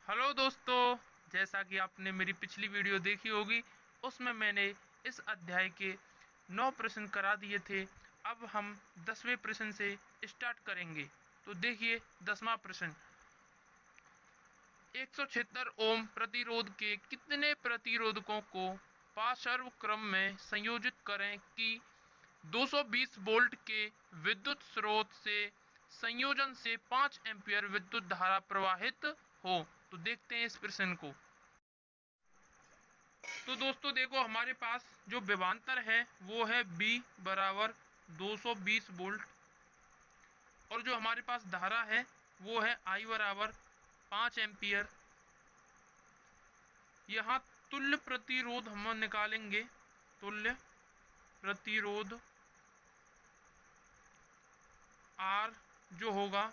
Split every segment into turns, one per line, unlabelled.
Hello दोस्तों, जैसा कि आपने मेरी पिछली वीडियो देखी होगी, उसमें मैंने इस अध्याय के 9 प्रश्न करा दिए थे। अब हम 10वें प्रश्न से स्टार्ट करेंगे। तो देखिए 10वां प्रश्न, 176 ओम प्रतिरोध के कितने प्रतिरोधकों को पार्श्व क्रम में संयोजित करें कि 220 वोल्ट के विद्युत स्रोत से संयोजन से 5 एम्पीयर विद्युत धारा प्रवाहित हो। तो देखते हैं इस प्रश्न को। तो दोस्तों देखो, हमारे पास जो विभवांतर है वो है B बराबर 220 वोल्ट, और जो हमारे पास धारा है वो है I बराबर 5 एम्पियर। यहाँ तुल्य प्रतिरोध हम निकालेंगे। तुल्य प्रतिरोध R जो होगा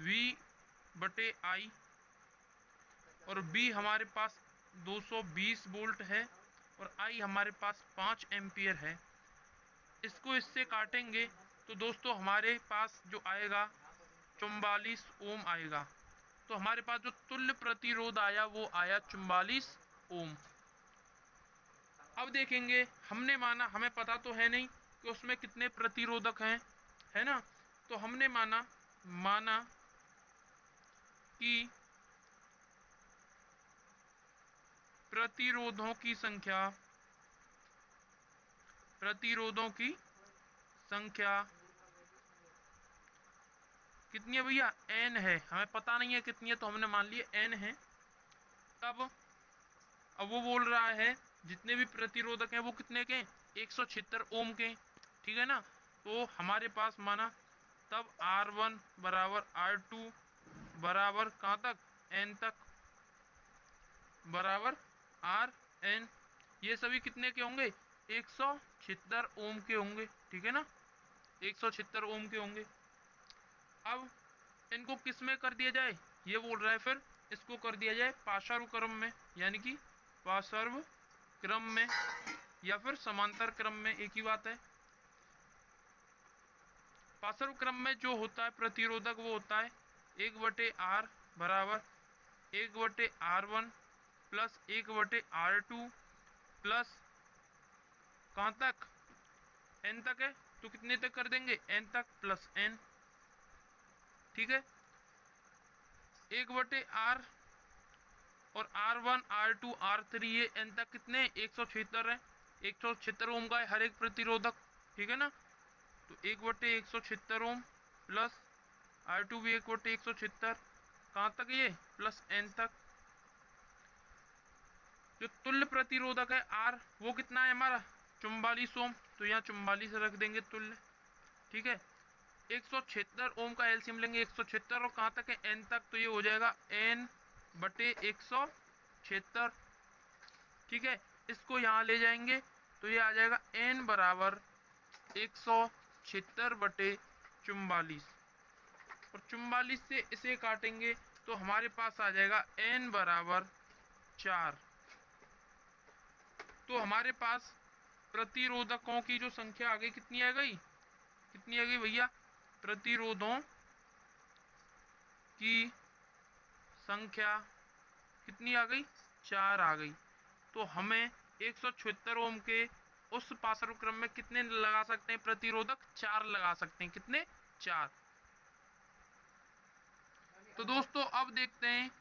V बटे I, और B हमारे पास 220 वोल्ट है, और I हमारे पास 5 एम्पियर है। इसको इससे काटेंगे तो दोस्तों हमारे पास जो आएगा 44 ओम आएगा। तो हमारे पास जो तुल्य प्रतिरोध आया वो आया 44 ओम। अब देखेंगे, हमने माना, हमें पता तो है नहीं कि उसमें कितने प्रतिरोधक हैं, है ना। तो हमने माना कि प्रतिरोधों की संख्या कितनी है भैया? n है। हमें पता नहीं है कितनी है, तो हमने मान लिया n है। तब अब वो बोल रहा है जितने भी प्रतिरोधक हैं वो कितने के? 176 ओम के, ठीक है ना। तो हमारे पास माना तब R1 बराबर R2 बराबर कहाँ तक? n तक, बराबर Rn। ये सभी कितने के होंगे? 176 ओम के होंगे, ठीक है ना। 176 ओम के होंगे। अब इनको किस में कर दिया जाए? ये बोल रहा है फिर इसको कर दिया जाए पार्श्व क्रम में, यानी कि पार्श्व क्रम में या फिर समांतर क्रम में, एक ही बात है। पार्श्व क्रम में जो होता है प्रतिरोधक वो होता है 1/R बराबर 1/R1 प्लस 1/R2 प्लस कहाँ तक? n तक है, तो कितने तक कर देंगे? n तक प्लस n, ठीक है। 1/R और R1 R2 R3 ये n तक कितने? 176 है। 176 ओम का है हर एक प्रतिरोधक, ठीक है ना। तो 1/176 ओम प्लस R2 भी 1/176, कहाँ तक ये? प्लस n तक। जो तुल्य प्रतिरोधक है R वो कितना है हमारा? 44 ओम। तो यहाँ 44 रख देंगे तुल्य, ठीक है। 176 ओम का एलसीएम लेंगे, 176 और कहाँ तक है? n तक, तो ये हो जाएगा n/176, ठीक है। इसको यहाँ ले जाएंगे तो ये आ जाएगा n बराबर 176/44, और 44 से इसे काटेंगे तो हमारे पास आ जाएगा n बराबर 4। तो हमारे पास प्रतिरोधकों की जो संख्या आ गई, कितनी आ गई? कितनी आ गई भैया? प्रतिरोधों की संख्या कितनी आ गई? 4 आ गई। तो हमें 176 ओम के उस पार्श्व क्रम में कितने लगा सकते हैं प्रतिरोधक? 4 लगा सकते हैं। कितने? 4। तो दोस्तों अब देखते हैं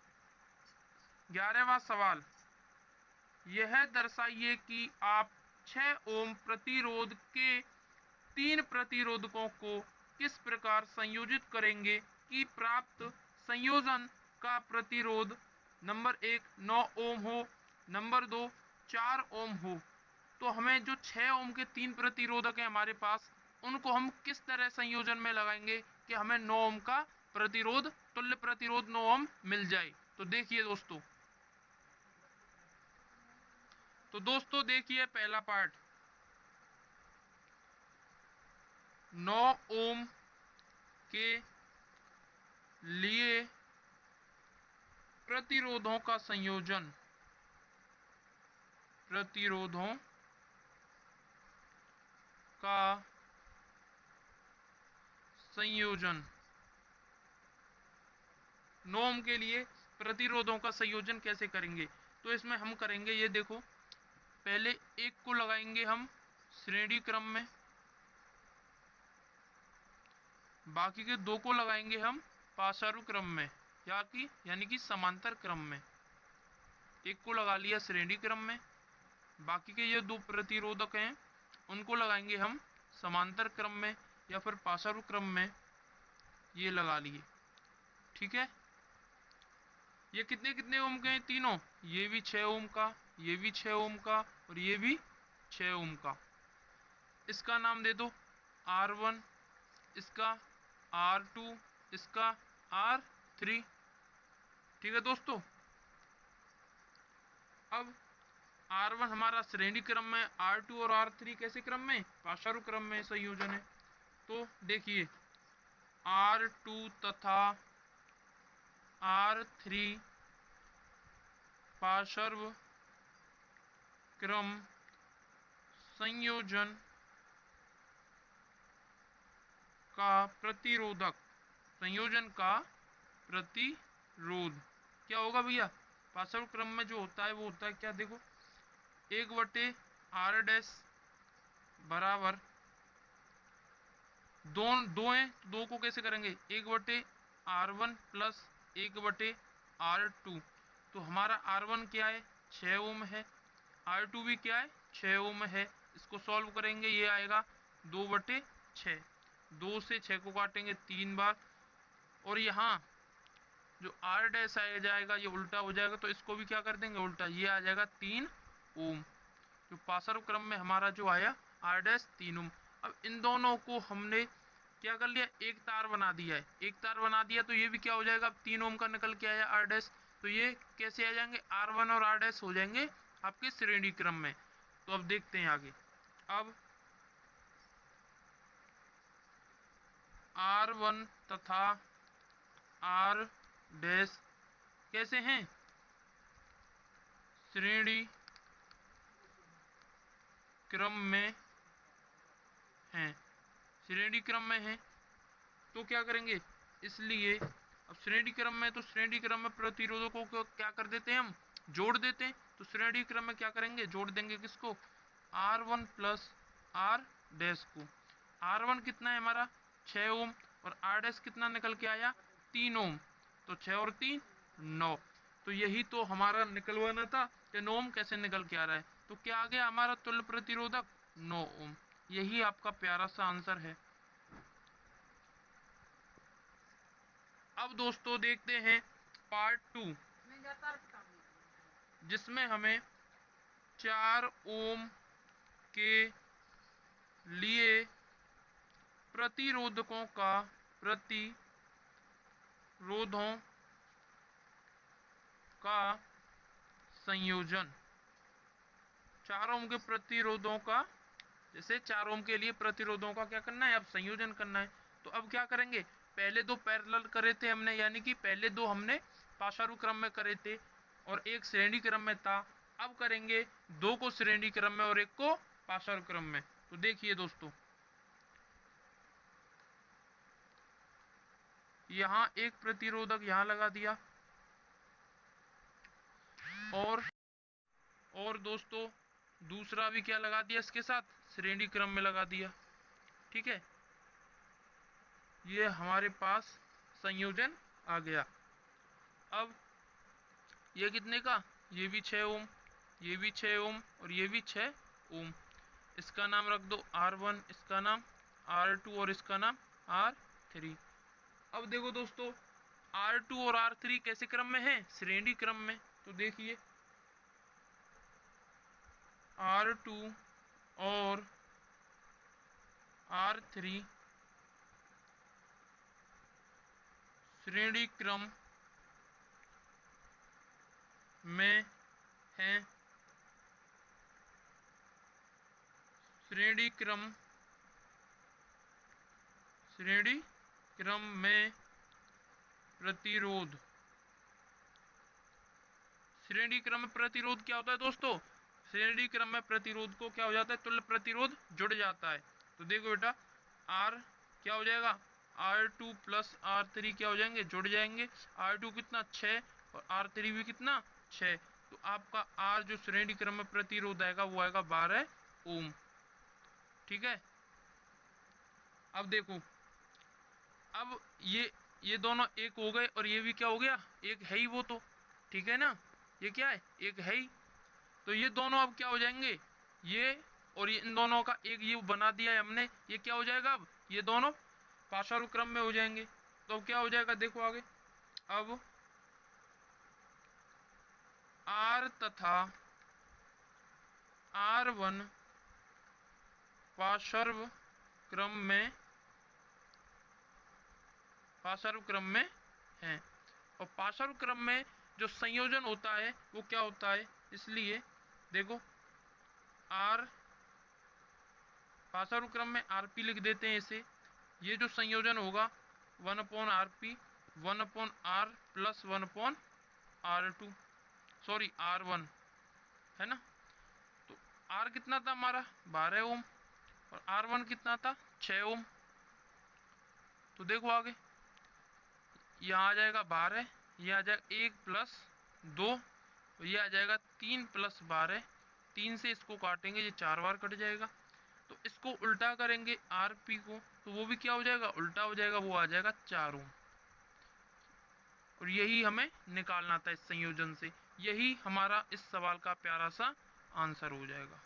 11वां सवाल। यह दर्शाइए कि आप 6 ओम प्रतिरोध के 3 प्रतिरोधकों को किस प्रकार संयोजित करेंगे कि प्राप्त संयोजन का प्रतिरोध नंबर 1 9 ओम हो, नंबर 2 4 ओम हो। तो हमें जो 6 ओम के 3 प्रतिरोधक हैं हमारे पास, उनको हम किस तरह संयोजन में लगाएंगे कि हमें 9 ओम का प्रतिरोध, तुल्य प्रतिरोध 9 ओम मिल जाए। तो देखिए दोस्तों, देखिए पहला पार्ट, 9 ओम के लिए प्रतिरोधों का संयोजन, प्रतिरोधों का संयोजन 9 ओम के लिए प्रतिरोधों का संयोजन कैसे करेंगे। तो इसमें हम करेंगे, ये देखो, पहले एक को लगाएंगे हम श्रेणी क्रम में, बाकी के दो को लगाएंगे हम पाशारू क्रम में, यानी कि समांतर क्रम में। एक को लगा लिया श्रेणी क्रम में, बाकी के ये दो प्रतिरोधक हैं उनको लगाएंगे हम समांतर क्रम में या फिर पाशारू क्रम में, ये लगा लिए। ठीक है, ये कितने कितने ओम के हैं तीनों, ये भी 6 ओम का, ये भी 6 ओम का और ये भी 6 ओम का। इसका नाम दे दो R1, इसका R2, इसका R3। ठीक है दोस्तों, अब R1 हमारा श्रेणी क्रम में, R2 और R3 कैसे क्रम में, पाशारू क्रम में संयोजन है। तो देखिए R2 तथा R3 पार्श्व क्रम संयोजन का प्रतिरोधक, संयोजन का प्रतिरोध क्या होगा भैया, पार्श्व क्रम में जो होता है वो होता है क्या, देखो 1/R डैश बराबर दो हैं, दो को कैसे करेंगे 1/R1 प्लस 1/R2। तो हमारा R1 क्या है 6 ओम है, R2 भी क्या है 6 ओम है। इसको सॉल्व करेंगे, ये आएगा 2/6, 2 से 6 को काटेंगे 3 बार, और यहाँ जो R डैश आ जाएगा ये उल्टा हो जाएगा, तो इसको भी क्या कर देंगे उल्टा, ये आ जाएगा 3 ओम। जो पार्श्व क्रम में हमारा जो आया R डैश 3 ओम। अब इन दोनों को हमने क्या कर लिया, एक तार बना दिया है, एक तार बना दिया तो ये भी क्या हो जाएगा, अब 3 ओम का निकल के आया R डैश, तो ये कैसे आ जाएंगे, R1 और R डैश हो जाएंगे आपके श्रेणी क्रम में। तो अब देखते हैं आगे, अब R1 तथा R डैश कैसे हैं, श्रेणी क्रम में हैं, श्रेणी क्रम में हैं। तो क्या करेंगे, इसलिए अब श्रेणी क्रम में, तो श्रेणी क्रम में प्रतिरोधकों को क्या कर देते हैं हम, जोड़ देते हैं। तो श्रेणी क्रम में क्या करेंगे, जोड़ देंगे किसको, R1 प्लस R डैश को। R1 कितना है हमारा 6 ओम, और R डैश कितना निकल के आया 3 ओम, तो 6 और 3 9। तो यही तो हमारा निकलवाना था कि 9 ओम कैसे निकल के आ रहा है। तो क्या आ गया हमारा तुल्य प्रतिरोधक 9 ओम। यही आपका प्यारा सा आंसर है। अब दोस्तों देखते हैं पार्ट 2, जिसमें हमें 4 ओम के लिए प्रतिरोधों का संयोजन, 4 ओम के प्रतिरोधों का, जैसे 4 ओम के लिए प्रतिरोधों का क्या करना है, अब संयोजन करना है। तो अब क्या करेंगे, पहले दो पैरेलल करे थे हमने, यानी कि पहले दो हमने पाशारू क्रम में करे थे और एक श्रेणी क्रम में था। अब करेंगे दो को श्रेणी क्रम में और एक को पाशारू क्रम में। तो देखिए दोस्तों, यहाँ एक प्रतिरोधक यहाँ लगा दिया, और दोस्तों दूसरा भी क्या लगा दिया इसके साथ, श्रेणी क्रम में लगा दिया। ठीक है, ये हमारे पास संयोजन आ गया। अब ये कितने का, ये भी 6 ओम, ये भी 6 ओम और ये भी 6 ओम। इसका नाम रख दो R1, इसका नाम R2 और इसका नाम R3। अब देखो दोस्तों, R2 और R3 कैसे क्रम में है, श्रेणी क्रम में। तो देखिए R2 और R3 श्रेणी क्रम में हैं, श्रेणी क्रम में प्रतिरोध, श्रेणी क्रम में प्रतिरोध क्या होता है दोस्तों, श्रेणी क्रम में प्रतिरोध को क्या हो जाता है, तुल्य प्रतिरोध जुड़ जाता है। तो देखो बेटा, R क्या हो जाएगा, R2 प्लस R3 क्या हो जाएंगे, जुड़ जाएंगे। R2 कितना 6 और R3 भी कितना 6। तो आपका R जो श्रेणी क्रम में प्रतिरोध आएगा वो आएगा 12 ओम। ठीक है, अब देखो, अब ये दोनों एक हो गए और ये भी क्या हो गया, एक है ही वो तो। ठीक है ना, ये क्या है, एक है ही। तो ये दोनों अब क्या हो जाएंगे, ये और ये, इन दोनों का एक ये बना दिया है हमने, ये क्या हो जाएगा, अब ये दोनों पाशाणु क्रम में हो जाएंगे। तो अब क्या हो जाएगा, देखो आगे, अब R तथा R1 पार्श्व क्रम में है। और पार्श्व क्रम में जो संयोजन होता है वो क्या होता है, इसलिए देखो R पार्श्व क्रम में Rp लिख देते हैं इसे। ये जो संयोजन होगा 1/Rp 1/R plus 1/R2, sorry R1, है ना। तो R कितना था हमारा 12 ओम और R1 कितना था 6 ओम। तो देखो आगे, यहाँ आ जाएगा 12, ये आ जाएगा 1 प्लस 2, ये आ जाएगा 3 प्लस 12, 3 से इसको काटेंगे ये 4 बार कट जाएगा। तो इसको उल्टा करेंगे Rp को, तो वो भी क्या हो जाएगा, उल्टा हो जाएगा, वो आ जाएगा 4 ओम। और यही हमें निकालना था इस संयोजन से। यही हमारा इस सवाल का प्यारा सा आंसर हो जाएगा।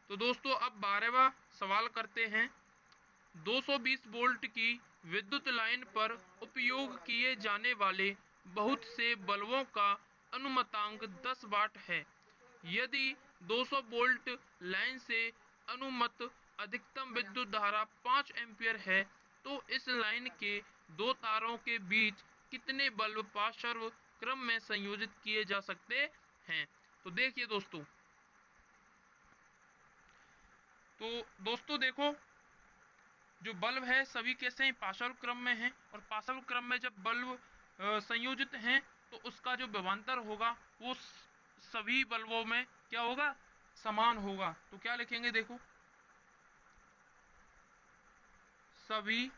तो दोस्तों अब 12वां सवाल करते हैं। 220 वोल्ट की विद्युत लाइन पर उपयोग किए जाने वाले बहुत से बल्बों का अनुमतांक 10 वाट है। यदि 200 वोल्ट लाइन से अनुमत अधिकतम विद्युत धारा 5 एम्पीयर है, तो इस लाइन के दो तारों के बीच कितने बल्ब पार्श्व क्रम में संयोजित किए जा सकते हैं। तो देखिए दोस्तों देखो, जो बल्ब है सभी कैसे हैं, पार्श्व क्रम में हैं। और पार्श्व क्रम में जब बल्ब संयोजित हैं तो उसका जो विभवांतर होगा वो सभी बल्बों में क्या होगा, समान होगा। तो क्या लिखेंगे, देखो, सभी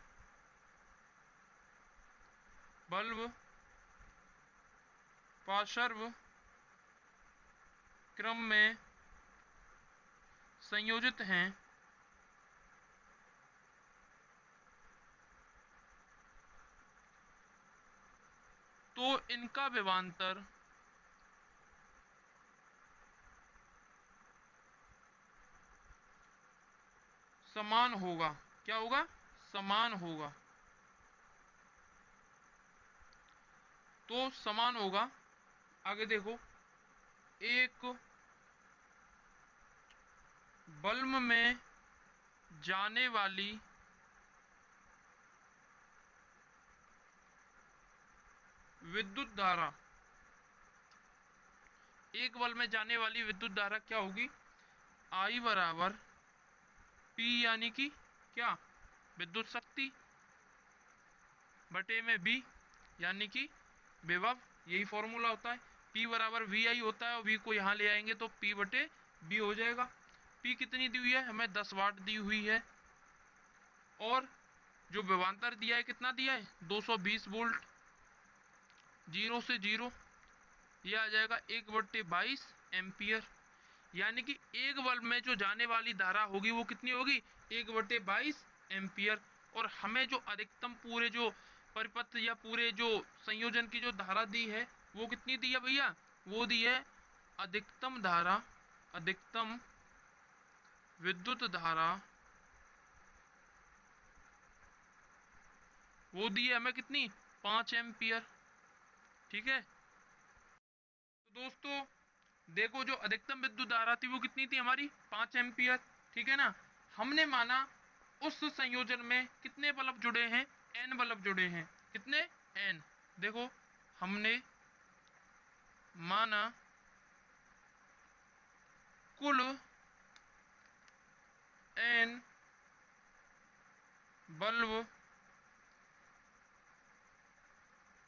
बल्ब पार्श्व क्रम में संयोजित हैं तो इनका विभवांतर समान होगा। क्या होगा, समान होगा। तो समान होगा। आगे देखो, एक बल्ब में जाने वाली विद्युत धारा, एक बल्ब में जाने वाली विद्युत धारा क्या होगी, I बराबर P, यानी कि क्या, विद्युत शक्ति बटे में V, यानी कि विभव। यही फॉर्मूला होता है, P बराबर VI होता है और V को यहाँ ले आएंगे तो P बटे B हो जाएगा। P कितनी दी हुई है, हमें 10 वाट दी हुई है। और जो विभवांतर दिया है कितना दिया है, 220 वोल्ट, 0 से 0, ये आ जाएगा 1/22 एम्पियर। यानी कि एक बल्ब में जो जाने वाली धारा होगी वो कितनी होगी, 1/22 एम्पियर। और हमें जो अधिकतम पूरे जो परिपथ या पूरे जो संयोजन की जो धारा दी है वो कितनी दी है भैया, वो दी है अधिकतम धारा, अधिकतम विद्युत धारा वो दी है हमें कितनी, 5 एम्पियर। ठीक है, तो दोस्तों देखो, जो अधिकतम विद्युत धारा थी वो कितनी थी हमारी, 5 एम्पियर। ठीक है ना। हमने माना उस संयोजन में कितने बल्ब जुड़े हैं, n बल्ब जुड़े हैं। कितने, n। देखो, हमने माना कुल n बल्ब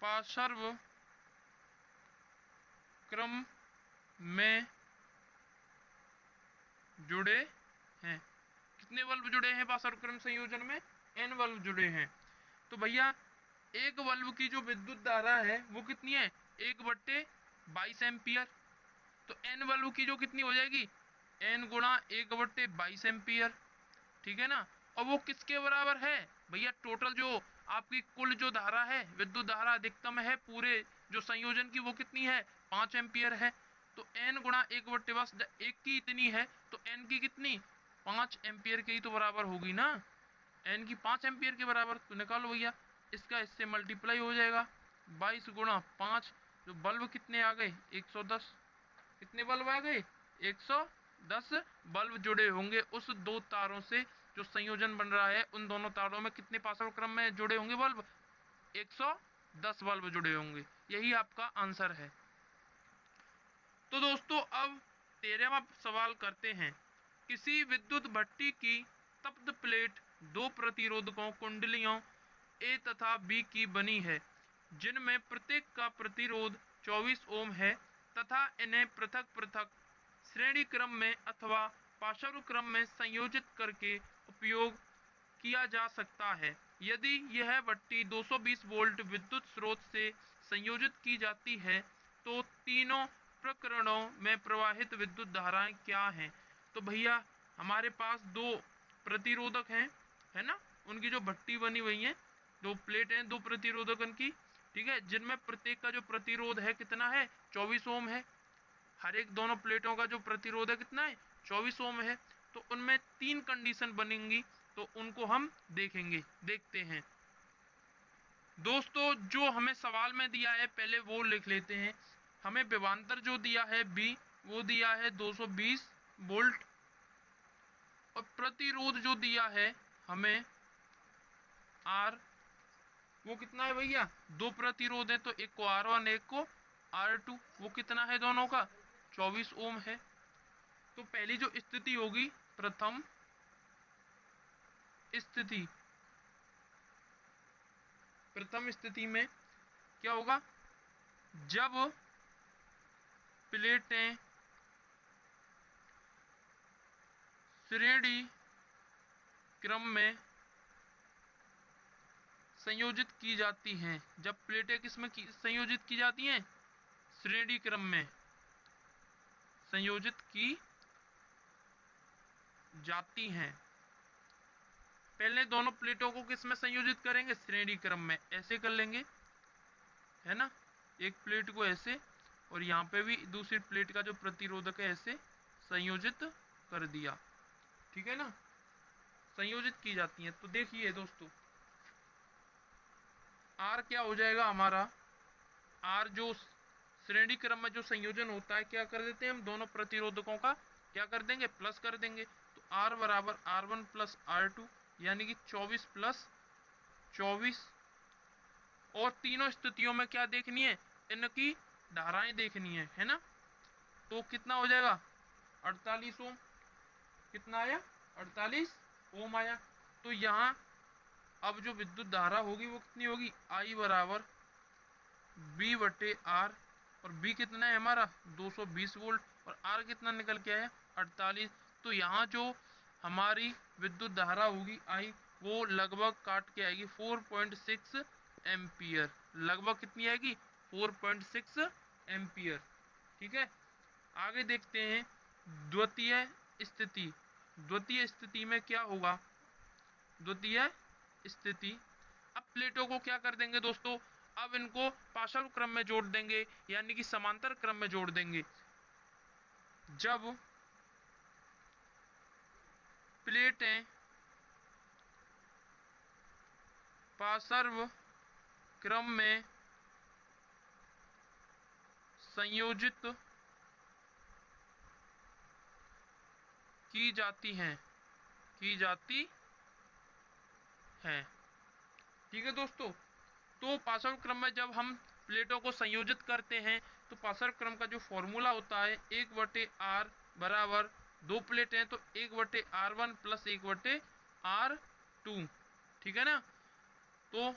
पार्श्व क्रम में जुड़े हैं। कितने बल्ब जुड़े हैं पार्श्व क्रम संयोजन में, n बल्ब जुड़े हैं। तो भैया एक बल्ब की जो विद्युत धारा है वो कितनी है, 1/22 एम्पियर। तो n बल्ब की जो कितनी हो जाएगी, n गुणा 1/22 एम्पियर, ठीक है ना। और वो किसके बराबर है भैया, टोटल जो आपकी कुल जो धारा है, विद्युत धारा अधिकतम है पूरे जो संयोजन की, वो कितनी है, 5 एम्पियर है। तो n गुणा 1/22, एक की इतनी है तो n की कितनी, 5 एम्पियर के ही तो बराबर होगी ना, n की 5 एम्पियर के बराबर। तो निकालो भैया, इसका इससे मल्टीप्लाई हो जाएगा, 22 गुणा 5, जो बल्ब कितने आ गए, 110। कितने बल्ब आ गए, 110 बल्ब जुड़े होंगे उस दो तारों से। जो संयोजन बन रहा है उन दोनों तारों में कितने पार्श्व क्रम में जुड़े होंगे बल्ब, 110 बल्ब जुड़े होंगे। यही आपका आंसर है। तो दोस्तों अब 13वां सवाल करते हैं। किसी विद्युत भट्टी की तप्त प्लेट दो प्रतिरोधकों कुंडलियों ए तथा बी की बनी है, जिनमें प्रत्येक का प्रतिरोध 24 ओम है तथा इन्हें पृथक पृथक श्रेणी क्रम में अथवा पार्श्व क्रम में संयोजित करके उपयोग किया जा सकता है। यदि यह भट्टी 220 वोल्ट विद्युत स्रोत से संयोजित की जाती है तो तीनों प्रकरणों में प्रवाहित विद्युत धाराएं क्या हैं। तो भैया हमारे पास दो प्रतिरोधक हैं, है ना, उनकी जो भट्टी बनी हुई है, दो प्लेट हैं दो प्रतिरोधकन की, ठीक है, जिनमें प्रत्येक का जो प्रतिरोध है कितना है, 24 ओम है। हर एक दोनों प्लेटों का जो प्रतिरोध है कितना है, 24 ओम है। तो उनमें तीन कंडीशन बनेंगी, तो उनको हम देखेंगे, देखते हैं। दोस्तों जो हमें सवाल में दिया है पहले वो लिख लेते हैं। हमें विभवांतर जो दिया है बी, वो दिया है 220 वोल्ट, और प्रतिरोध जो दिया है हमें आर, वो कितना है भैया, दो प्रतिरोध है तो एक को R1 एक को R2, वो कितना है दोनों का, 24 ओम है। तो पहली जो स्थिति होगी, प्रथम स्थिति, प्रथम स्थिति में क्या होगा, जब प्लेटें श्रेणी क्रम में संयोजित की जाती हैं, जब प्लेटें किसमें संयोजित की जाती हैं, श्रेणी क्रम में संयोजित की जाती हैं। पहले दोनों प्लेटों को किस में संयोजित करेंगे, श्रेणी क्रम में, ऐसे कर लेंगे, है ना, एक प्लेट को ऐसे, और यहाँ पे भी दूसरी प्लेट का जो प्रतिरोधक है ऐसे संयोजित कर दिया, ठीक है ना, संयोजित की जाती है। तो देखिए दोस्तों, आर क्या हो जाएगा हमारा, आर जो श्रेणी क्रम में जो संयोजन होता है, क्या कर देते हैं हम, दोनों प्रतिरोधकों का क्या कर देंगे, प्लस कर देंगे। तो आर बराबर R1 प्लस R2, यानी कि 24 प्लस 24। और तीनों स्थितियों में क्या देखनी है, इनकी धाराएं देखनी है ना। तो कितना हो जाएगा, 48 ओम, कितना आया, 48 ओम आया। तो यहाँ अब जो विद्युत धारा होगी वो कितनी होगी, I बराबर B/R, और B कितना है हमारा 220 वोल्ट, और R कितना निकल के आया 48। तो यहाँ जो हमारी विद्युत धारा होगी I, वो लगभग काट के आएगी 4.6 एम्पियर, लगभग कितनी आएगी, 4.6 एम्पियर, ठीक है। आगे देखते हैं द्वितीय स्थिति। द्वितीय स्थिति में क्या होगा, द्वितीय स्थिति, अब प्लेटों को क्या कर देंगे दोस्तों, अब इनको पार्श्व क्रम में जोड़ देंगे, यानी कि समांतर क्रम में जोड़ देंगे। जब प्लेटें पार्श्व क्रम में संयोजित की जाती हैं, की जाती हैं, ठीक है दोस्तों। तो पार्श्व क्रम में जब हम प्लेटों को संयोजित करते हैं तो पार्श्व क्रम का जो फॉर्मूला होता है 1/R बराबर, दो प्लेट हैं तो 1/R1 प्लस 1/R2, ठीक है ना। तो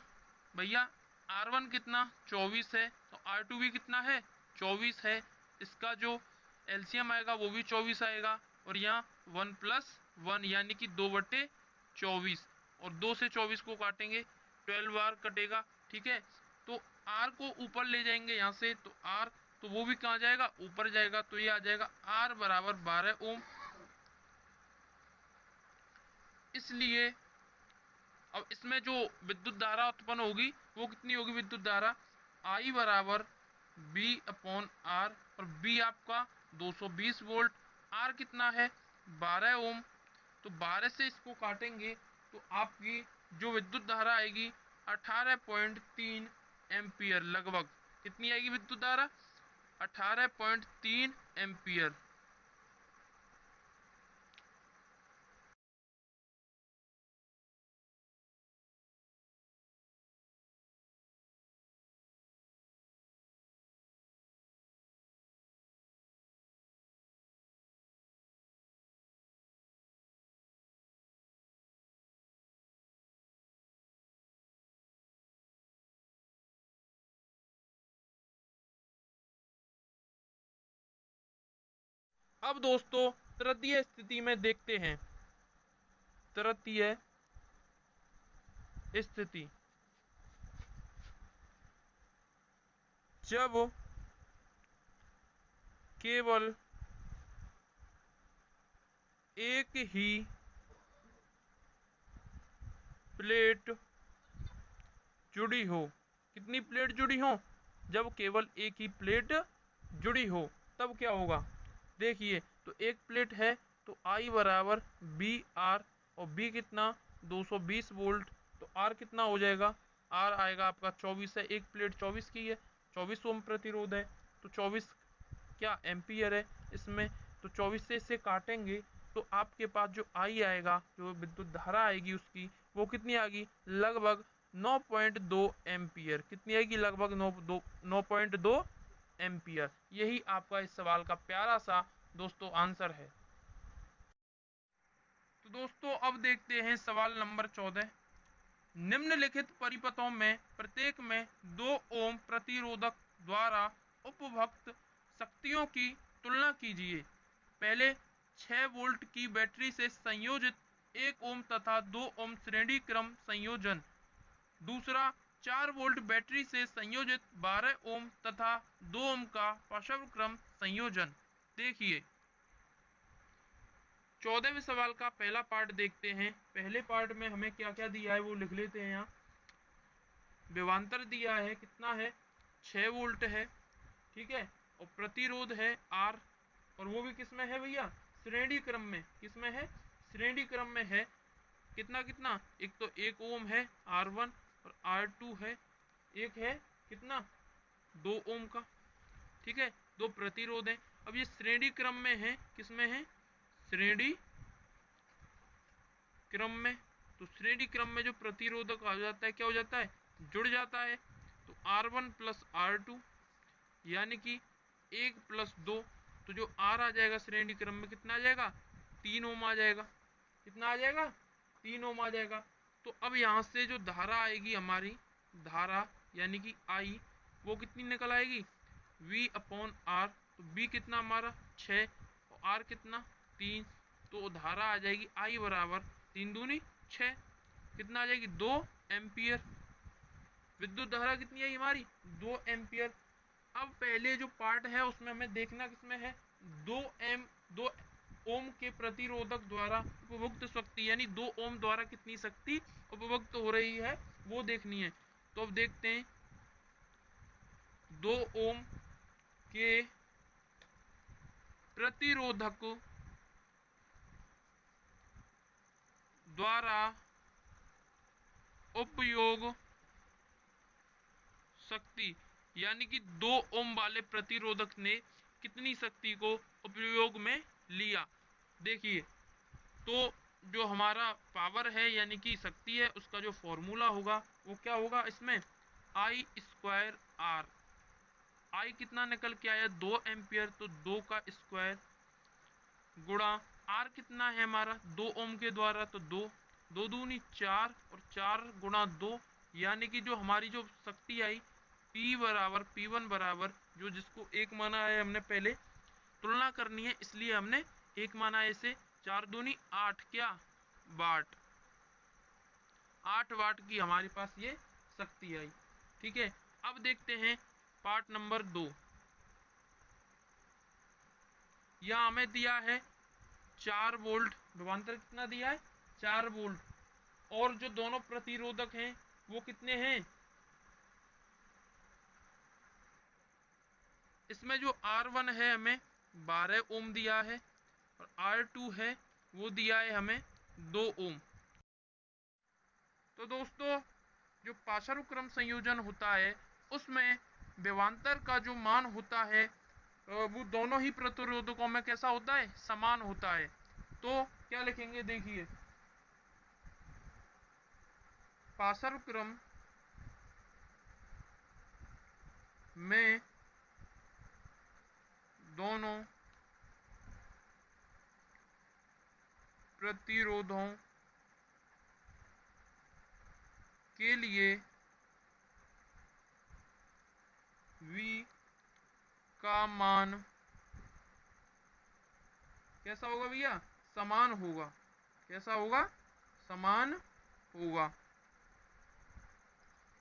भैया R1 कितना 24 है, तो R2 भी कितना है 24 है, इसका जो एलसीएम आएगा वो भी 24 आएगा, और यहाँ 1+1 यानी कि 2/24, और 2 से 24 को काटेंगे 12 बार कटेगा, ठीक है। तो R को ऊपर ले जाएंगे यहाँ से, तो R तो वो भी कहाँ जाएगा, ऊपर जाएगा, तो ये आ जाएगा R बराबर 12 ओम। इसलिए अब इसमें जो विद्युत धारा उत्पन्न होगी वो कितनी होगी, विद्युत धारा I बराबर B अपॉन R, और B आपका 220 वोल्ट, R कितना है 12 ओम। तो 12 से इसको काटेंगे तो आपकी जो विद्युत धारा आएगी 18.3 एम्पियर लगभग। कितनी आएगी विद्युत धारा, 18.3 एम्पियर। अब दोस्तों तृतीय स्थिति में देखते हैं। तृतीय स्थिति, जब केवल एक ही प्लेट जुड़ी हो। कितनी प्लेट जुड़ी हो, जब केवल एक ही प्लेट जुड़ी हो तब क्या होगा। देखिए तो एक प्लेट है तो I बराबर बी आर, और B कितना 220 वोल्ट, तो R कितना हो जाएगा, R आएगा आपका 24 है, एक प्लेट 24 की है, 24 ओम प्रतिरोध है, तो 24 क्या एम्पियर है इसमें। तो 24 से इसे काटेंगे तो आपके पास जो I आएगा, जो विद्युत धारा आएगी उसकी, वो कितनी आएगी, लगभग 9.2 एम्पियर। कितनी आएगी, लगभग 9.2 एम्पियर। यही आपका इस सवाल का प्यारा सा दोस्तों आंसर है। तो दोस्तों अब देखते हैं सवाल नंबर 14। निम्नलिखित परिपथों में प्रत्येक में 2 ओम प्रतिरोधक द्वारा उपभोक्त शक्तियों की तुलना कीजिए। पहले 6 वोल्ट की बैटरी से संयोजित 1 ओम तथा 2 ओम श्रेणी क्रम संयोजन। दूसरा 4 वोल्ट बैटरी से संयोजित 12 ओम तथा 2 ओम का पार्श्व क्रम संयोजन। देखिए 14वें सवाल का पहला पार्ट देखते हैं। पहले पार्ट में हमें क्या क्या दिया है वो लिख लेते हैं। यहाँ विभवांतर दिया है, कितना है 6 वोल्ट है, ठीक है, और प्रतिरोध है R, और वो भी किस में है भैया, श्रेणी क्रम में। किस में है, श्रेणी क्रम में है। कितना कितना, एक तो 1 ओम है R1 और R2 है, एक है कितना 2 ओम का, ठीक है, दो प्रतिरोध है। अब ये श्रेणी क्रम में है, किस में है, श्रेणी क्रम में। तो श्रेणी क्रम में जो प्रतिरोधक आ जाता है क्या हो जाता है, जुड़ जाता है। तो R1 प्लस R2 यानी कि 1 प्लस 2, तो जो R आ जाएगा श्रेणी क्रम में कितना आ जाएगा, 3 ओम आ जाएगा। कितना आ जाएगा, 3 ओम आ जाएगा। तो अब यहाँ से जो धारा आएगी हमारी, धारा यानी कि I, वो कितनी निकल आएगी, V अपॉन R। तो B कितना हमारा 6 और R कितना 3, तो धारा आ जाएगी I बराबर 3 दूनी 6, कितना आ जाएगी 2 एम्पियर। विद्युत धारा कितनी है हमारी 2 एम्पियर। अब पहले जो पार्ट है उसमें हमें देखना किसमें है, 2 ओम के प्रतिरोधक द्वारा उपभोक्त शक्ति, यानी 2 ओम द्वारा कितनी शक्ति उपभोक्त हो रही है वो देखनी है। तो अब देखते हैं 2 ओम के प्रतिरोधक द्वारा उपयोग शक्ति, यानी कि 2 ओम वाले प्रतिरोधक ने कितनी शक्ति को उपयोग में लिया। देखिए तो जो हमारा पावर है यानी कि शक्ति है, उसका जो फॉर्मूला होगा वो क्या होगा, इसमें I स्क्वायर R। I कितना निकल के आया 2 एम्पियर, तो 2 का स्क्वायर गुणा R कितना है हमारा 2 ओम के द्वारा, तो 2 2 दूनी 4, और 4 गुणा 2, यानी कि जो हमारी जो शक्ति आई P बराबर P1 बराबर, जो जिसको 1 माना है हमने पहले, तुलना करनी है इसलिए हमने 1 माना है इसे, 4 दूनी 8 क्या वाट, 8 वाट की हमारे पास ये शक्ति आई। ठीक है, अब देखते हैं पार्ट नंबर 2। यहाँ हमें दिया है 4 वोल्ट, विभवांतर कितना दिया है 4 वोल्ट, और जो दोनों प्रतिरोधक हैं वो कितने हैं, इसमें जो R1 है हमें 12 ओम दिया है, और R2 है वो दिया है हमें 2 ओम। तो दोस्तों जो पाशानुक्रम संयोजन होता है उसमें विभवांतर का जो मान होता है वो दोनों ही प्रतिरोधकों में कैसा होता है, समान होता है। तो क्या लिखेंगे, देखिए पाशानुक्रम में दोनों प्रतिरोधों के लिए V का मान कैसा होगा भैया, समान होगा। कैसा होगा, समान होगा।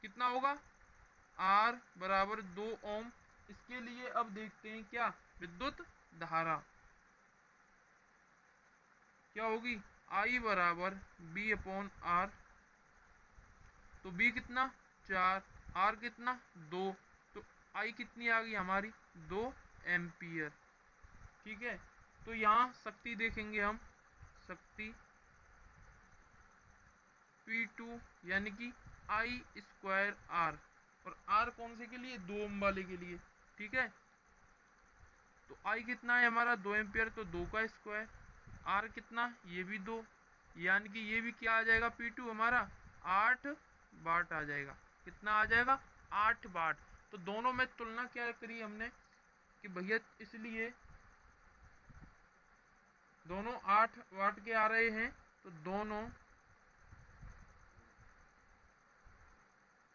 कितना होगा, R बराबर 2 ओम। इसके लिए अब देखते हैं क्या, विद्युत धारा क्या होगी, I बराबर B अपॉन R। तो B कितना 4, R कितना 2, तो I कितनी आ गई हमारी 2 एम्पियर। ठीक है, तो यहाँ शक्ति देखेंगे हम, शक्ति P2 यानी कि I स्क्वायर R, और R कौन से के लिए, 2 ओम वाले के लिए। ठीक है, तो I कितना है हमारा 2 एम्पियर, तो 2 का स्क्वायर, R कितना, ये भी 2, यानी कि ये भी क्या आ जाएगा, P2 हमारा 8 वाट आ जाएगा। कितना आ जाएगा, 8 वाट। तो दोनों में तुलना क्या करी हमने कि भैया इसलिए दोनों 8 वाट के आ रहे हैं, तो दोनों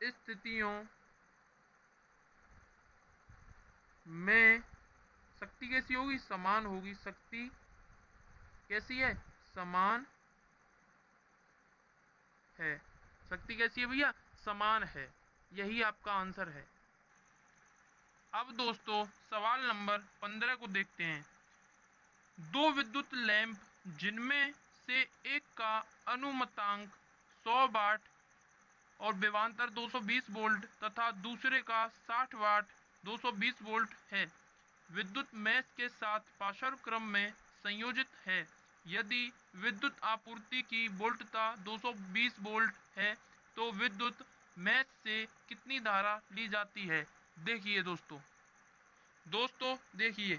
स्थितियों में शक्ति कैसी होगी, समान होगी। शक्ति कैसी है, समान है। शक्ति कैसी है भैया, समान है। यही आपका आंसर है। अब दोस्तों सवाल नंबर 15 को देखते हैं। 2 विद्युत लैंप जिनमें से एक का अनुमतांक 100 वाट और विभवांतर 220 वोल्ट तथा दूसरे का 60 वाट 220 वोल्ट है, विद्युत मेष के साथ पार्श्वक्रम में संयोजित है। यदि विद्युत आपूर्ति की वोल्टता 220 वोल्ट है तो विद्युत मेष से कितनी धारा ली जाती है। देखिए दोस्तों देखिए,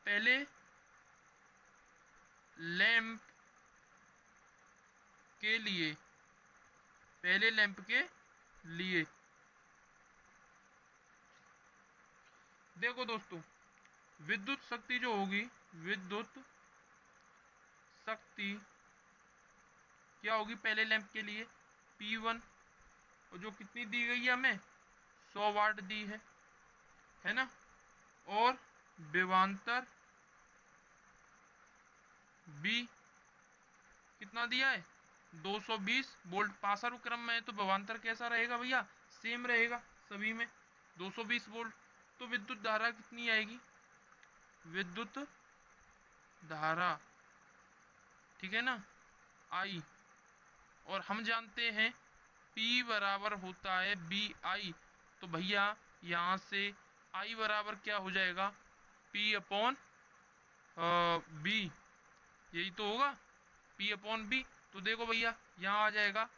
पहले लैंप के लिए देखो दोस्तों, विद्युत शक्ति जो होगी, विद्युत शक्ति क्या होगी पहले लैंप के लिए, P1, और जो कितनी दी गई है हमें 100 वाट दी है ना, और विभवांतर B कितना दिया है 220 वोल्ट। पाशानुक्रम में तो विभवांतर कैसा रहेगा भैया, सेम रहेगा सभी में 220 वोल्ट। तो विद्युत धारा कितनी आएगी, विद्युत धारा, ठीक है ना, I, और हम जानते हैं P बराबर होता है BI। तो भैया यहाँ से I बराबर क्या हो जाएगा, P अपॉन B, यही तो होगा, P अपॉन B। तो देखो भैया यहाँ आ जाएगा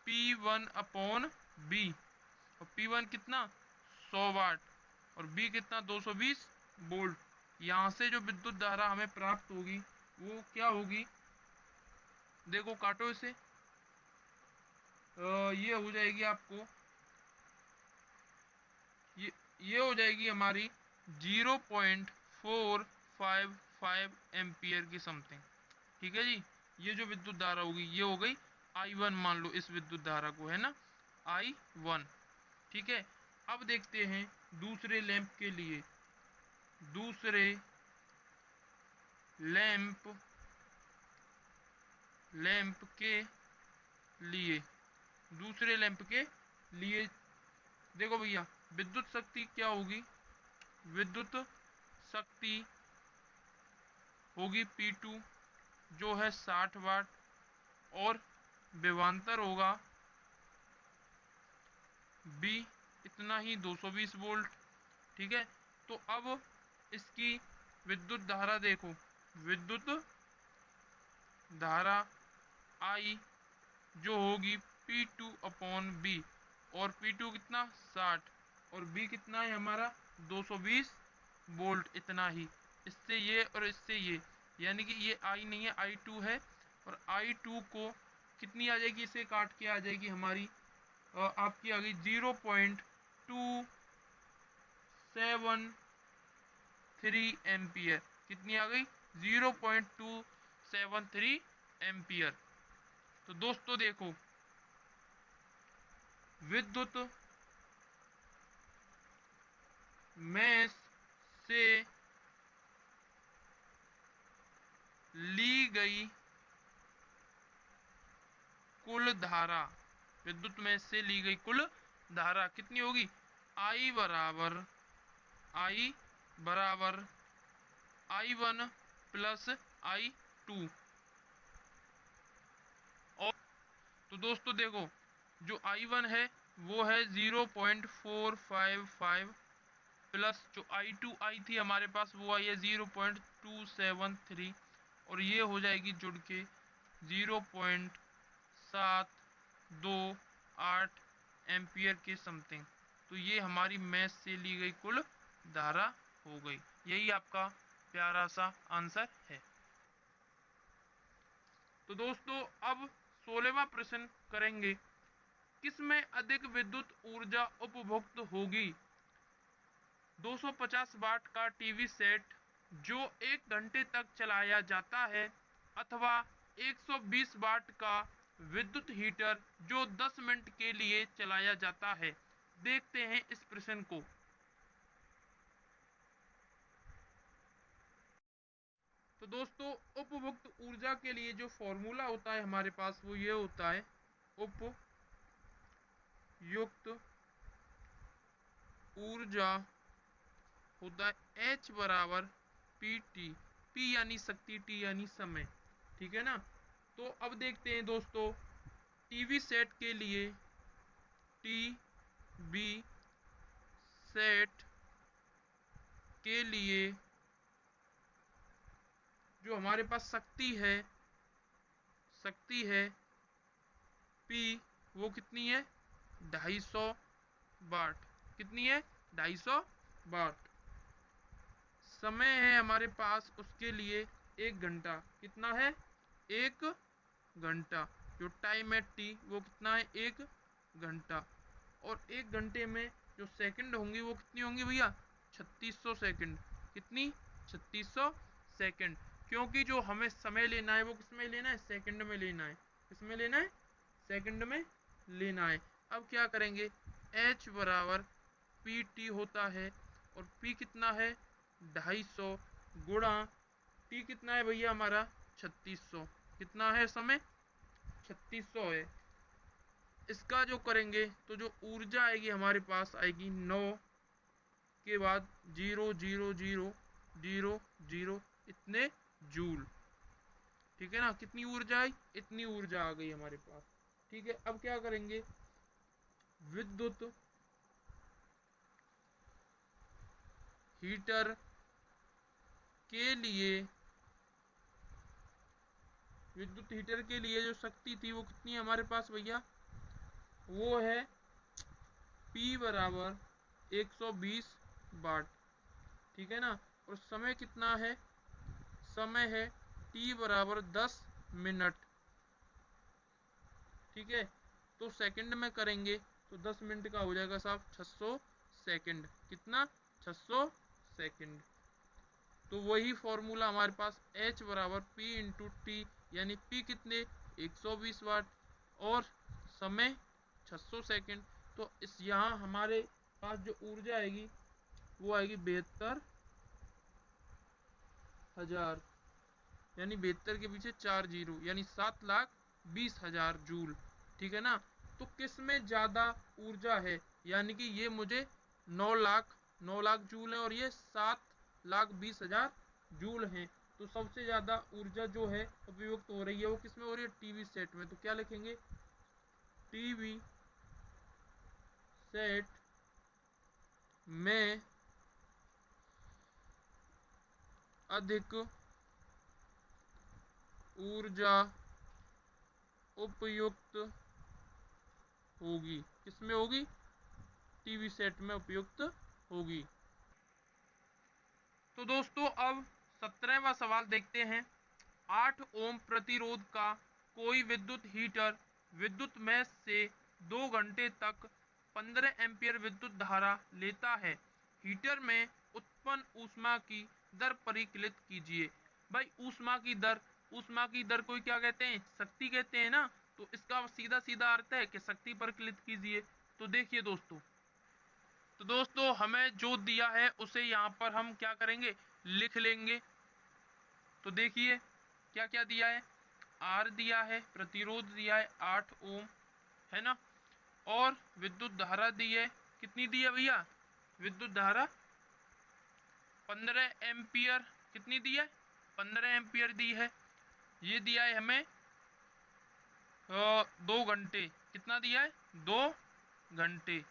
P1 अपॉन B, और P1 कितना 100 वाट और B कितना 220 वोल्ट। यहाँ से जो विद्युत धारा हमें प्राप्त होगी वो क्या होगी, देखो काटो इसे, ये हो जाएगी आपको, ये हो जाएगी हमारी 0.455 एम्पियर की समथिंग। ठीक है जी, ये जो विद्युत धारा होगी ये हो गई I1, मान लो इस विद्युत धारा को, है ना, I1। ठीक है, अब देखते हैं दूसरे लैंप के लिए। दूसरे लैंप के लिए देखो भैया, विद्युत शक्ति क्या होगी, विद्युत शक्ति होगी P2 जो है 60 वाट, और विभवांतर होगा B इतना ही 220 वोल्ट। ठीक है, तो अब इसकी विद्युत धारा देखो, विद्युत धारा I जो होगी P2/B, और P2 कितना 60, और B कितना है हमारा 220 वोल्ट, इतना ही। इससे ये और इससे ये, यानी कि ये I नहीं है, I2 है, और I2 को कितनी आ जाएगी, इसे काट के आ जाएगी हमारी आपकी आ गई 0.273 एम्पियर। कितनी आ गई, 0.273 एम्पियर। तो दोस्तों देखो, विद्युत मेष से ली गई कुल धारा, विद्युत मेष से ली गई कुल धारा कितनी होगी, I बराबर I1 प्लस I2। और तो दोस्तों देखो, जो I1 है वो है 0.455, प्लस जो I2 आई थी हमारे पास वो आई है 0.273, और ये हो जाएगी जुड़ के 0.728 एम्पियर के समथिंग। तो ये हमारी मेष से ली गई कुल धारा हो गई। यही आपका प्यारा सा आंसर है। तो दोस्तों अब 16वां प्रश्न करेंगे, किसमें अधिक विद्युत ऊर्जा उपभोक्त होगी। 250 वाट का टीवी सेट जो 1 घंटे तक चलाया जाता है, अथवा 120 वाट का विद्युत हीटर जो 10 मिनट के लिए चलाया जाता है। देखते हैं इस प्रश्न को। तो दोस्तों उपभोक्त ऊर्जा के लिए जो फॉर्मूला होता है हमारे पास वो ये होता है, उपयुक्त ऊर्जा होता है H बराबर PT, P यानी शक्ति, T यानी समय। ठीक है ना। तो अब देखते हैं दोस्तों, टीवी सेट के लिए, टीवी सेट के लिए जो हमारे पास शक्ति है P, वो कितनी है 250 वाट। कितनी है 250 वाट। समय है हमारे पास उसके लिए 1 घंटा। कितना है 1 घंटा। जो टाइम है T वो कितना है 1 घंटा। और 1 घंटे में जो सेकंड होंगी वो कितनी होंगी भैया 3600 सेकंड। कितनी 3600 सेकंड। क्योंकि जो हमें समय लेना है वो किस में लेना है, सेकंड में लेना है। किस में लेना है, सेकंड में लेना है। अब क्या करेंगे, H बराबर PT होता है, और P कितना है 250 गुणा T कितना है भैया हमारा 3600। कितना है समय 3600 है। इसका जो करेंगे तो जो ऊर्जा आएगी हमारे पास आएगी 9 के बाद 0.00000 इतने जूल। ठीक है ना। कितनी ऊर्जा आई, इतनी ऊर्जा आ गई हमारे पास। ठीक है, अब क्या करेंगे, विद्युत हीटर के लिए, विद्युत हीटर के लिए जो शक्ति थी वो कितनी है हमारे पास भैया, वो है P बराबर 120 वाट। ठीक है ना। और समय कितना है, समय है T बराबर 10 मिनट। ठीक है, तो सेकंड में करेंगे तो 10 मिनट का हो जाएगा साहब 600 सेकंड। कितना 600 सेकंड। तो वही फॉर्मूला हमारे पास H बराबर P इंटू टी, यानी P कितने 120 वाट और समय 600 सेकंड। तो इस यहाँ हमारे पास जो ऊर्जा आएगी वो आएगी 72,000, यानी 72 के पीछे 4 जीरो, यानी 7,20,000 जूल। ठीक है ना। तो किस में ज्यादा ऊर्जा है, यानी कि ये मुझे 9 लाख जूल है और ये 7,20,000 जूल हैं। तो सबसे ज्यादा ऊर्जा जो है उपयुक्त हो रही है वो किसमें हो रही है? टीवी सेट में। तो क्या लिखेंगे? टीवी सेट में अधिक ऊर्जा उपयुक्त होगी। किसमें होगी? टीवी सेट में उपयुक्त होगी। तो दोस्तों अब 17वां सवाल देखते हैं। 8 ओम प्रतिरोध का कोई विद्युत हीटर विद्युत मेष से 2 घंटे तक 15 एम्पीयर विद्युत धारा लेता है। हीटर में उत्पन्न ऊष्मा की दर परिकलित कीजिए। भाई ऊष्मा की दर को क्या कहते हैं? शक्ति कहते हैं ना। तो इसका सीधा सीधा अर्थ है कि शक्ति परिकलित कीजिए। तो देखिए दोस्तों, तो दोस्तों हमें जो दिया है उसे यहाँ पर हम क्या करेंगे? लिख लेंगे। तो देखिए क्या क्या दिया है। आर दिया है, प्रतिरोध दिया है 8 ओम, है ना, और विद्युत धारा दी है। कितनी दी है भैया? विद्युत धारा 15 एम्पियर। कितनी दी है? 15 एम्पियर दी है। ये दिया है हमें 2 घंटे। कितना दिया है? 2 घंटे।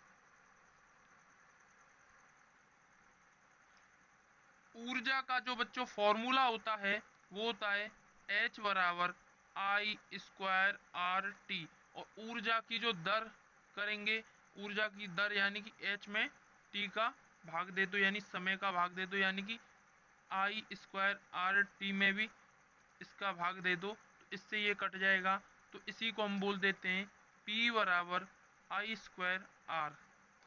ऊर्जा का जो बच्चों फॉर्मूला होता है वो होता है H बराबर आई स्क्वायर आर टी। और ऊर्जा की जो दर करेंगे, ऊर्जा की दर यानी कि H में T का भाग दे दो, यानी समय का भाग दे दो, यानी कि आई स्क्वायर आर टी में भी इसका भाग दे दो, तो इससे ये कट जाएगा। तो इसी को हम बोल देते हैं P बराबर आई स्क्वायर आर।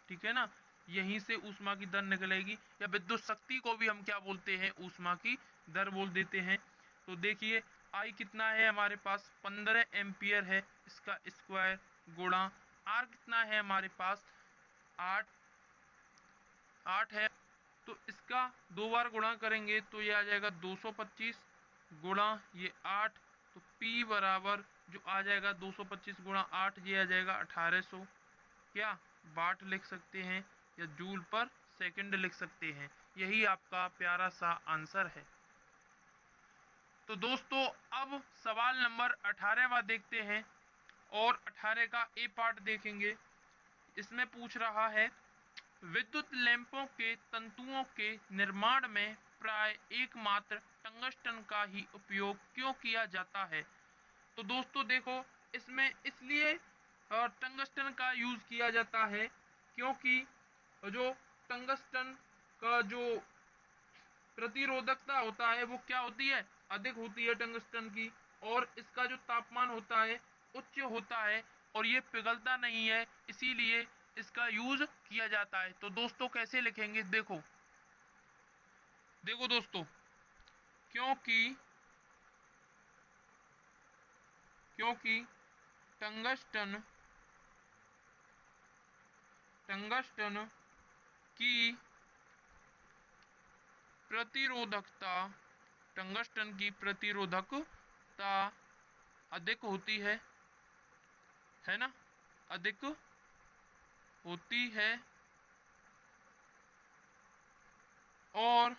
ठीक है ना। यहीं से ऊष्मा की दर निकलेगी, या विद्युत शक्ति को भी हम क्या बोलते हैं? ऊष्मा की दर बोल देते हैं। तो देखिए आई कितना है हमारे पास? 15 एम्पियर है, इसका स्क्वायर गुणा आर कितना है हमारे पास? 8 8 है। तो इसका 2 बार गुणा करेंगे तो ये आ जाएगा 225 गुणा ये 8। तो P बराबर जो आ जाएगा 225 गुणा 8, ये आ जाएगा 1800 क्या वाट लिख सकते हैं, या जूल पर सेकंड लिख सकते हैं। यही आपका प्यारा सा आंसर है। तो दोस्तों अब सवाल नंबर 18वां देखते हैं, और 18 का ए पार्ट देखेंगे। इसमें पूछ रहा है विद्युत लैंपों के तंतुओं के निर्माण में प्राय एकमात्र टंगस्टन का ही उपयोग क्यों किया जाता है? तो दोस्तों देखो, इसमें इसलिए टंगस्टन का यूज किया जाता है क्योंकि जो टंगस्टन का जो प्रतिरोधकता होता है वो क्या होती है? अधिक होती है टंगस्टन की। और इसका जो तापमान होता है उच्च होता है, और ये पिघलता नहीं है, इसीलिए इसका यूज किया जाता है। तो दोस्तों कैसे लिखेंगे? देखो देखो दोस्तों, क्योंकि क्योंकि टंगस्टन टंगस्टन की प्रतिरोधकता टंगस्टन की प्रतिरोधकता अधिक होती है ना, अधिक होती है, और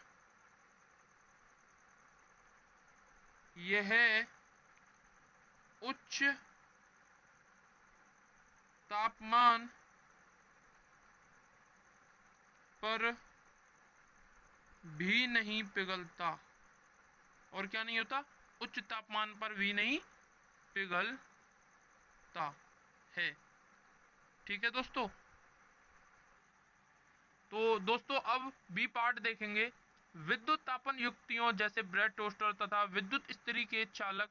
यह उच्च तापमान पर भी नहीं पिघलता। और क्या नहीं होता? उच्च तापमान पर भी नहीं पिघलता है। ठीक है दोस्तों। तो दोस्तों अब बी पार्ट देखेंगे। विद्युत तापन युक्तियों जैसे ब्रेड टोस्टर तथा विद्युत इस्त्री के चालक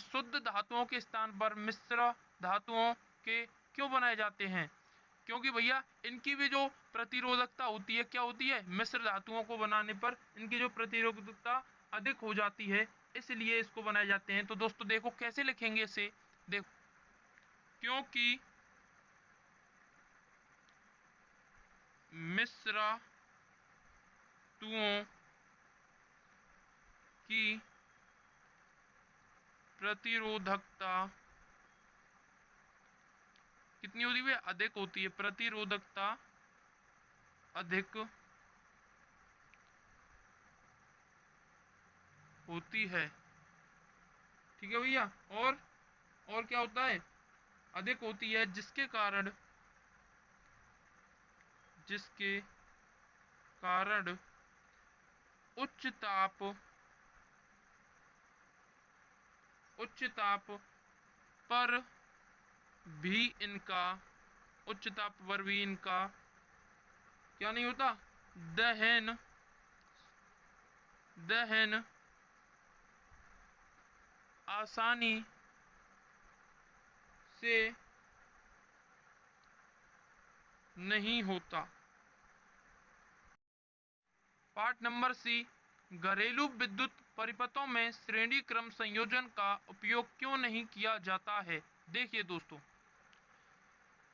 शुद्ध धातुओं के स्थान पर मिश्र धातुओं के क्यों बनाए जाते हैं? क्योंकि भैया इनकी भी जो प्रतिरोधकता होती है क्या होती है? मिश्र धातुओं को बनाने पर इनकी जो प्रतिरोधकता अधिक हो जाती है, इसलिए इसको बनाए जाते हैं। तो दोस्तों देखो कैसे लिखेंगे इसे। देखो, क्योंकि मिश्र धातुओं की प्रतिरोधकता कितनी होती है? अधिक होती है। प्रतिरोधकता अधिक होती है। ठीक है भैया। और क्या होता है? अधिक होती है, जिसके कारण उच्च ताप पर भी इनका उच्च ताप पर भी इनका क्या नहीं होता? दहन आसानी से नहीं होता। पार्ट नंबर सी, घरेलू विद्युत परिपथों में श्रेणी क्रम संयोजन का उपयोग क्यों नहीं किया जाता है? देखिए दोस्तों,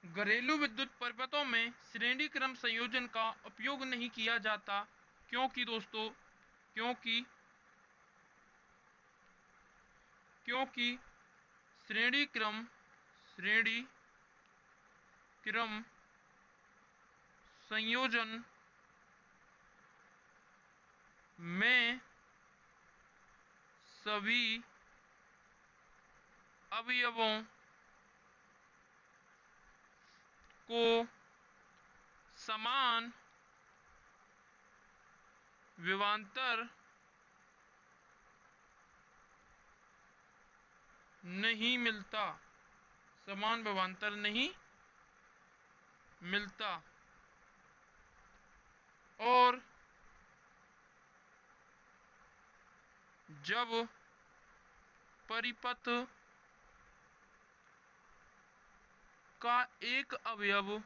घरेलू विद्युत परिपथों में श्रेणी क्रम संयोजन का उपयोग नहीं किया जाता क्योंकि दोस्तों, क्योंकि क्योंकि श्रेणी क्रम संयोजन में सभी अवयवों को समान विभवांतर नहीं मिलता। समान विभवांतर नहीं मिलता। और जब परिपथ का एक अवयव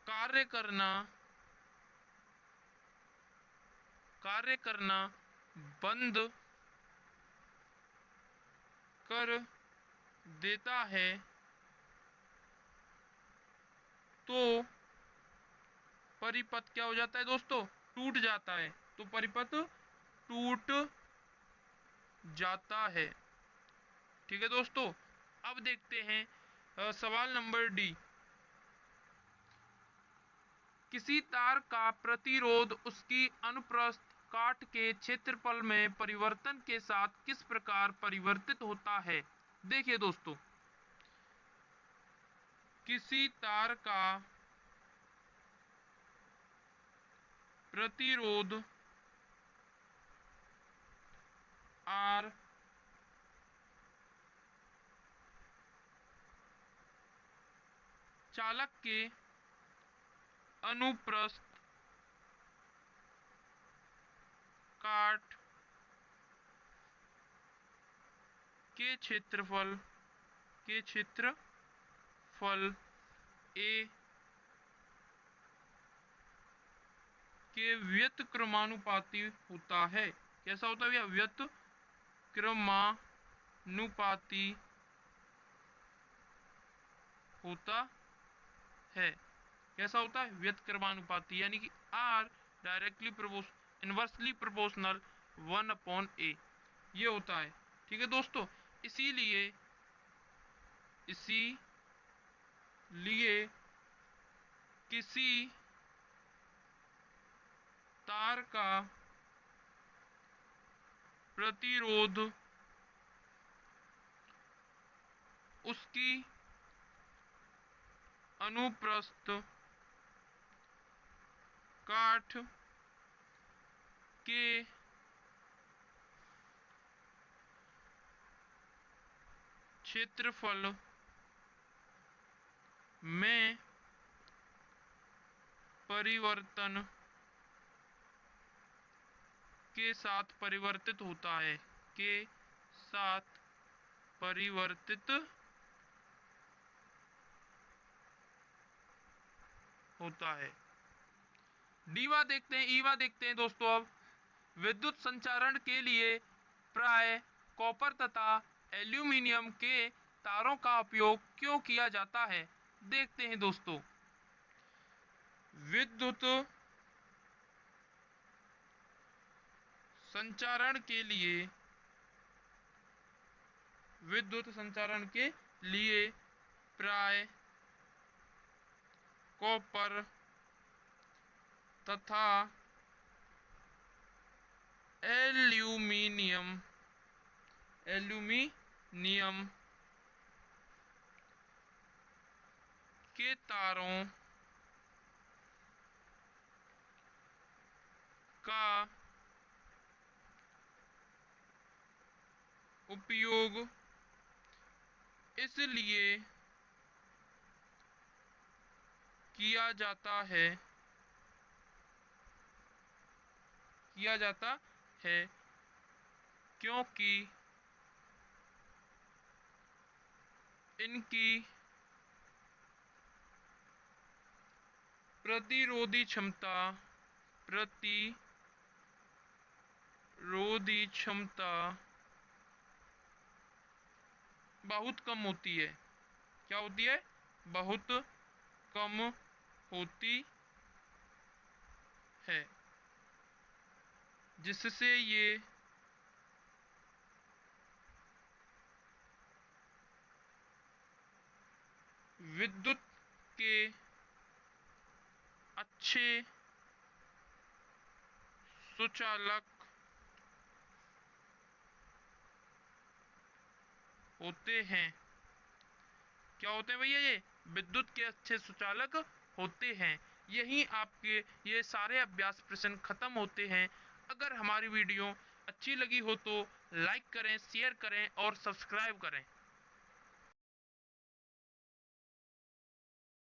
कार्य करना बंद कर देता है तो परिपथ क्या हो जाता है दोस्तों? टूट जाता है। तो परिपथ टूट जाता है। ठीक है दोस्तों। अब देखते हैं सवाल नंबर डी। किसी तार का प्रतिरोध उसकी अनुप्रस्थ काट के क्षेत्रफल में परिवर्तन के साथ किस प्रकार परिवर्तित होता है? देखिए दोस्तों, किसी तार का प्रतिरोध R चालक के अनुप्रस्थ काट के क्षेत्रफल A के व्युत्क्रमानुपाती होता है। कैसा होता है भैया? व्युत्क्रमानुपाती होता है। कैसा होता है? व्युत्क्रमानुपाती, यानी कि R directly inversely proportional 1/A ये होता है। ठीक है दोस्तों। इसीलिए किसी तार का प्रतिरोध उसकी अनुप्रस्थ काट के क्षेत्रफल में परिवर्तन के साथ परिवर्तित होता है। के साथ परिवर्तित होता है। डीवा देखते हैं, ईवा देखते हैं दोस्तों। अब विद्युत संचारण के लिए प्राय कॉपर तथा एल्यूमिनियम के तारों का उपयोग क्यों किया जाता है? देखते हैं दोस्तों। विद्युत संचारण के लिए विद्युत संचारण के लिए प्राय कॉपर तथा एल्यूमीनियम के तारों का उपयोग इसलिए किया जाता है क्योंकि इनकी प्रतिरोधी क्षमता बहुत कम होती है। क्या होती है? बहुत कम होती है, जिससे ये विद्युत के अच्छे सुचालक होते हैं। क्या होते हैं भैया? ये विद्युत के अच्छे सुचालक होते हैं। यही आपके ये सारे अभ्यास प्रश्न खत्म होते हैं। अगर हमारी वीडियो अच्छी लगी हो तो लाइक करें, शेयर करें और सब्सक्राइब करें।